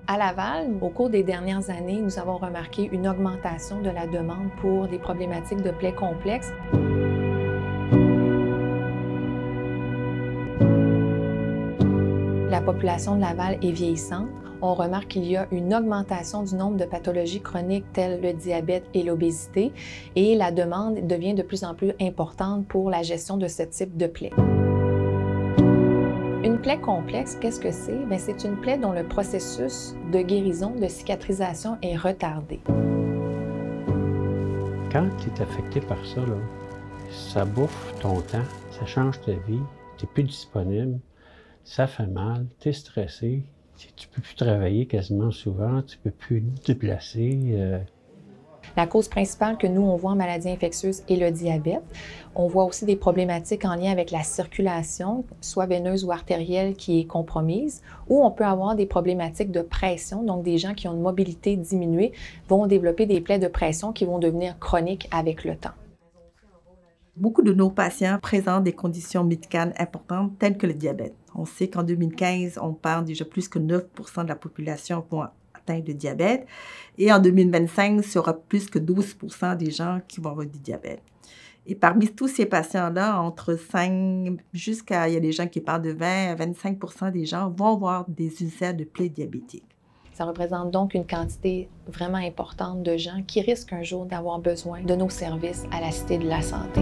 À Laval, au cours des dernières années, nous avons remarqué une augmentation de la demande pour des problématiques de plaies complexes. La population de Laval est vieillissante. On remarque qu'il y a une augmentation du nombre de pathologies chroniques telles le diabète et l'obésité et la demande devient de plus en plus importante pour la gestion de ce type de plaies. Une plaie complexe, qu'est-ce que c'est? C'est une plaie dont le processus de guérison, de cicatrisation est retardé. Quand tu es affecté par ça, là, ça bouffe ton temps, ça change ta vie, tu n'es plus disponible, ça fait mal, tu es stressé, tu ne peux plus travailler quasiment souvent, tu ne peux plus te déplacer. La cause principale que nous, on voit en maladie infectieuse est le diabète. On voit aussi des problématiques en lien avec la circulation, soit veineuse ou artérielle, qui est compromise, ou on peut avoir des problématiques de pression, donc des gens qui ont une mobilité diminuée vont développer des plaies de pression qui vont devenir chroniques avec le temps. Beaucoup de nos patients présentent des conditions médicales importantes telles que le diabète. On sait qu'en 2015, on parle déjà plus que 9 % de la population vont atteindre de diabète. Et en 2025, il y aura plus que 12 % des gens qui vont avoir du diabète. Et parmi tous ces patients-là, entre 5 jusqu'à, il y a des gens qui parlent de 20 à 25 % des gens vont avoir des ulcères de plaies diabétiques. Ça représente donc une quantité vraiment importante de gens qui risquent un jour d'avoir besoin de nos services à la Cité de la Santé.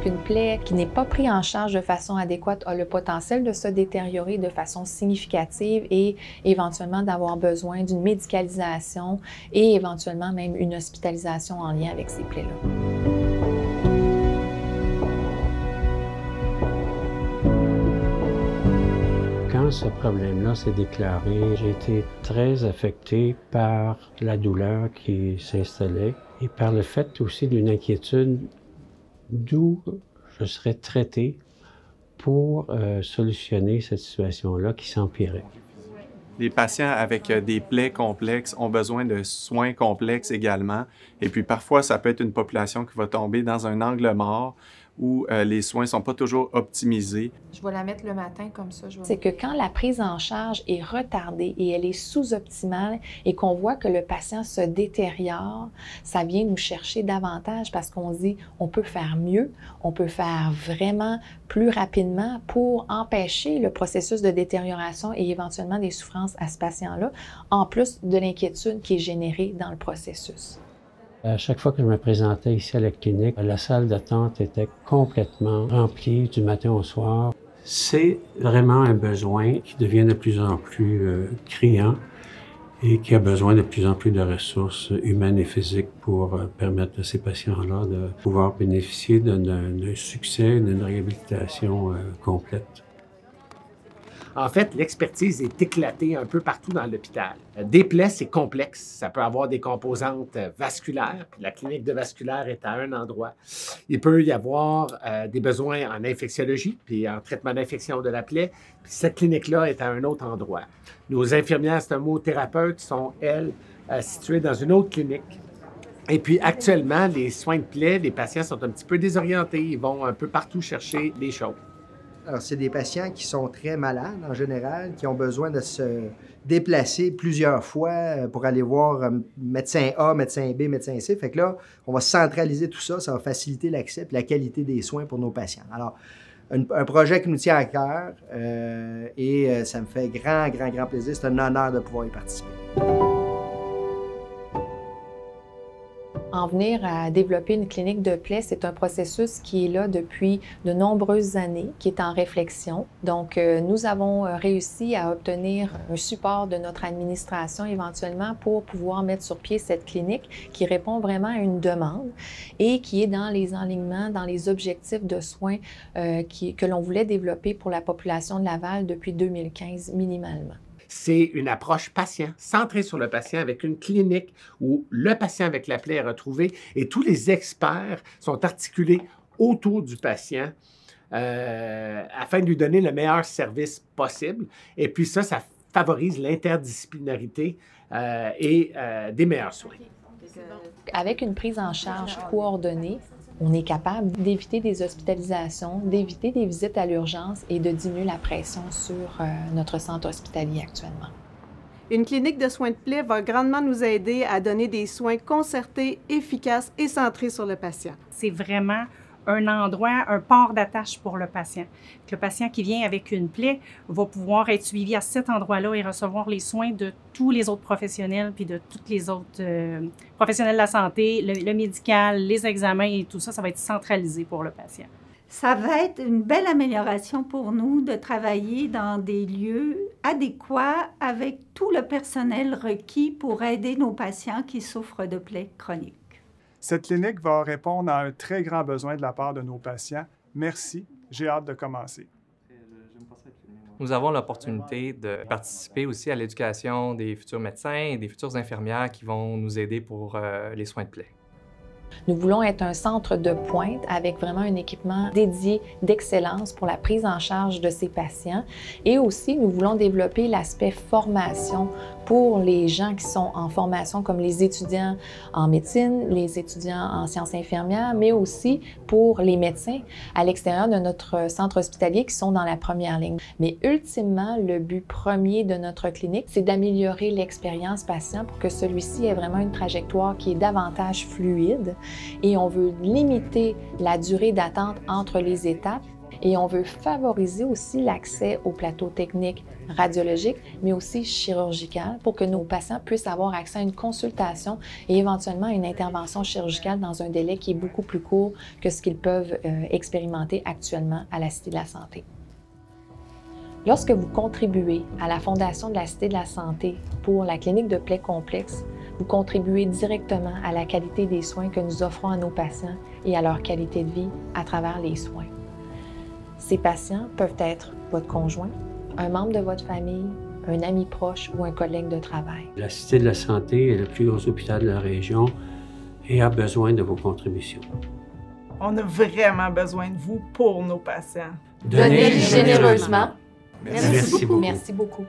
Une plaie qui n'est pas prise en charge de façon adéquate a le potentiel de se détériorer de façon significative et éventuellement d'avoir besoin d'une médicalisation et éventuellement même une hospitalisation en lien avec ces plaies-là. Quand ce problème-là s'est déclaré, j'ai été très affecté par la douleur qui s'installait et par le fait aussi d'une inquiétude d'où je serais traité pour solutionner cette situation-là qui s'empirait. Les patients avec des plaies complexes ont besoin de soins complexes également. Et puis parfois, ça peut être une population qui va tomber dans un angle mort où les soins ne sont pas toujours optimisés. Je vais la mettre le matin comme ça. C'est que quand la prise en charge est retardée et elle est sous-optimale et qu'on voit que le patient se détériore, ça vient nous chercher davantage parce qu'on dit on peut faire mieux, on peut faire vraiment plus rapidement pour empêcher le processus de détérioration et éventuellement des souffrances à ce patient-là, en plus de l'inquiétude qui est générée dans le processus. À chaque fois que je me présentais ici à la clinique, la salle d'attente était complètement remplie du matin au soir. C'est vraiment un besoin qui devient de plus en plus criant et qui a besoin de plus en plus de ressources humaines et physiques pour permettre à ces patients-là de pouvoir bénéficier d'un succès, d'une réhabilitation complète. En fait, l'expertise est éclatée un peu partout dans l'hôpital. Des plaies, c'est complexe. Ça peut avoir des composantes vasculaires, puis la clinique de vasculaire est à un endroit. Il peut y avoir des besoins en infectiologie, puis en traitement d'infection de la plaie, puis cette clinique-là est à un autre endroit. Nos infirmières stomothérapeutes sont, elles, situées dans une autre clinique. Et puis, actuellement, les soins de plaies, les patients sont un petit peu désorientés. Ils vont un peu partout chercher des choses. Alors, c'est des patients qui sont très malades en général, qui ont besoin de se déplacer plusieurs fois pour aller voir médecin A, médecin B, médecin C. Fait que là, on va centraliser tout ça, ça va faciliter l'accès et la qualité des soins pour nos patients. Alors, un projet qui nous tient à cœur et ça me fait grand plaisir. C'est un honneur de pouvoir y participer. En venir à développer une clinique de plaies, c'est un processus qui est là depuis de nombreuses années, qui est en réflexion. Donc, nous avons réussi à obtenir un support de notre administration éventuellement pour pouvoir mettre sur pied cette clinique qui répond vraiment à une demande et qui est dans les enlignements, dans les objectifs de soins que l'on voulait développer pour la population de Laval depuis 2015 minimalement. C'est une approche patient, centrée sur le patient, avec une clinique où le patient avec la plaie est retrouvé et tous les experts sont articulés autour du patient afin de lui donner le meilleur service possible. Et puis ça favorise l'interdisciplinarité et des meilleurs soins. Avec une prise en charge coordonnée, On est capable d'éviter des hospitalisations, d'éviter des visites à l'urgence et de diminuer la pression sur notre centre hospitalier actuellement. Une clinique de soins de plaie va grandement nous aider à donner des soins concertés, efficaces et centrés sur le patient. C'est vraiment un endroit, un port d'attache pour le patient. Le patient qui vient avec une plaie va pouvoir être suivi à cet endroit-là et recevoir les soins de tous les autres professionnels puis de tous les autres professionnels de la santé, le médical, les examens et tout ça, ça va être centralisé pour le patient. Ça va être une belle amélioration pour nous de travailler dans des lieux adéquats avec tout le personnel requis pour aider nos patients qui souffrent de plaies chroniques. Cette clinique va répondre à un très grand besoin de la part de nos patients. Merci, j'ai hâte de commencer. Nous avons l'opportunité de participer aussi à l'éducation des futurs médecins et des futures infirmières qui vont nous aider pour les soins de plaie. Nous voulons être un centre de pointe avec vraiment un équipement dédié d'excellence pour la prise en charge de ces patients. Et aussi, nous voulons développer l'aspect formation pour les gens qui sont en formation, comme les étudiants en médecine, les étudiants en sciences infirmières, mais aussi pour les médecins à l'extérieur de notre centre hospitalier qui sont dans la première ligne. Mais ultimement, le but premier de notre clinique, c'est d'améliorer l'expérience patient pour que celui-ci ait vraiment une trajectoire qui est davantage fluide. Et on veut limiter la durée d'attente entre les étapes et on veut favoriser aussi l'accès au plateau technique radiologique, mais aussi chirurgical pour que nos patients puissent avoir accès à une consultation et éventuellement à une intervention chirurgicale dans un délai qui est beaucoup plus court que ce qu'ils peuvent expérimenter actuellement à la Cité de la Santé. Lorsque vous contribuez à la Fondation de la Cité de la Santé pour la clinique de plaies complexes, vous contribuez directement à la qualité des soins que nous offrons à nos patients et à leur qualité de vie à travers les soins. Ces patients peuvent être votre conjoint, un membre de votre famille, un ami proche ou un collègue de travail. La Cité de la Santé est le plus gros hôpital de la région et a besoin de vos contributions. On a vraiment besoin de vous pour nos patients. Donnez généreusement. Merci beaucoup. Merci beaucoup.